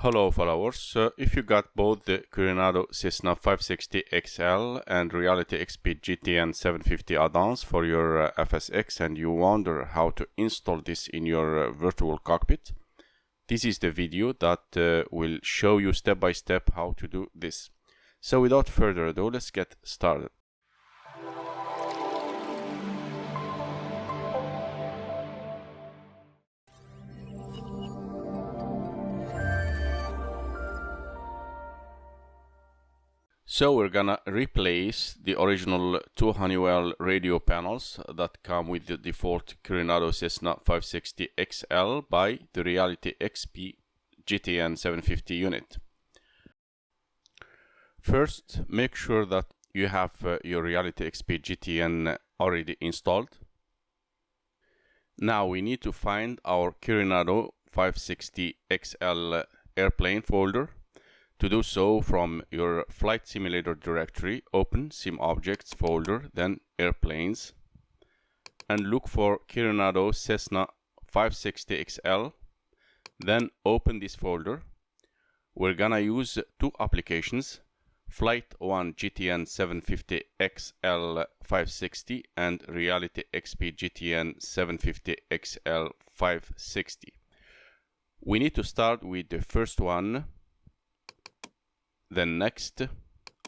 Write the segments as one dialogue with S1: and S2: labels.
S1: Hello followers, if you got both the Carenado Cessna 560XL and Reality XP GTN 750 add-ons for your FSX and you wonder how to install this in your virtual cockpit, this is the video that will show you step by step how to do this. So without further ado, let's get started. So we're gonna replace the original two Honeywell radio panels that come with the default Carenado Cessna 560XL by the Reality XP GTN 750 unit. First, make sure that you have your Reality XP GTN already installed. Now we need to find our Carenado 560XL airplane folder. To do so, from your flight simulator directory, open Sim Objects folder, then Airplanes, and look for Carenado Cessna 560XL. Then open this folder. We're gonna use two applications, Flight 1 GTN 750XL 560 and Reality XP GTN 750XL 560. We need to start with the first one. Then next,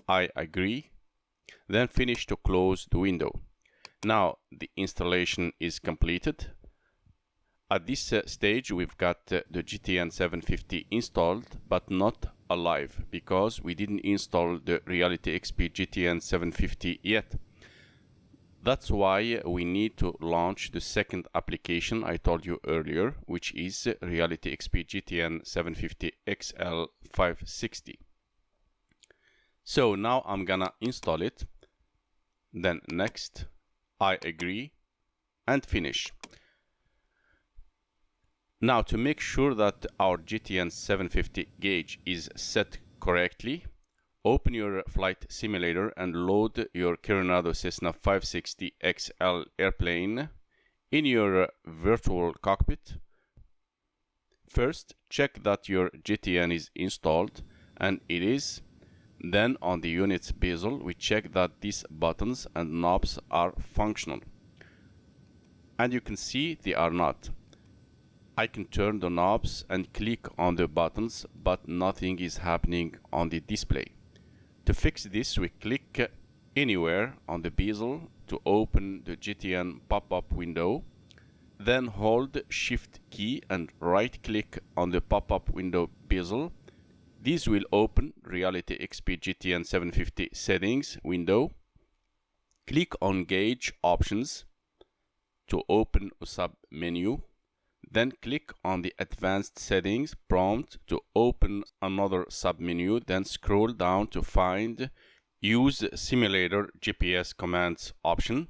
S1: I agree, then finish to close the window. Now the installation is completed. At this stage we've got the GTN 750 installed but not alive because we didn't install the Reality XP GTN 750 yet. That's why we need to launch the second application I told you earlier, which is Reality XP GTN 750 XL 560. So now I'm gonna install it, then next, I agree, and finish. Now to make sure that our GTN 750 gauge is set correctly, open your flight simulator and load your Carenado Cessna 560XL airplane in your virtual cockpit. First, check that your GTN is installed, and it is. Then on the unit's bezel, we check that these buttons and knobs are functional. And you can see they are not. I can turn the knobs and click on the buttons, but nothing is happening on the display. To fix this, we click anywhere on the bezel to open the GTN pop-up window. Then hold Shift key and right-click on the pop-up window bezel. This will open Reality XP GTN 750 settings window. Click on Gauge Options to open a sub-menu. Then click on the Advanced Settings prompt to open another sub-menu. Then scroll down to find Use Simulator GPS Commands option.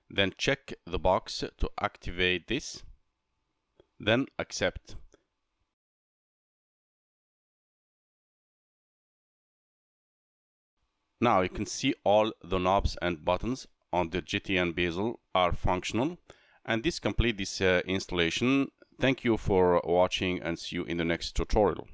S1: Then check the box to activate this. Then accept. Now you can see all the knobs and buttons on the GTN bezel are functional, and this completes this installation. Thank you for watching and see you in the next tutorial.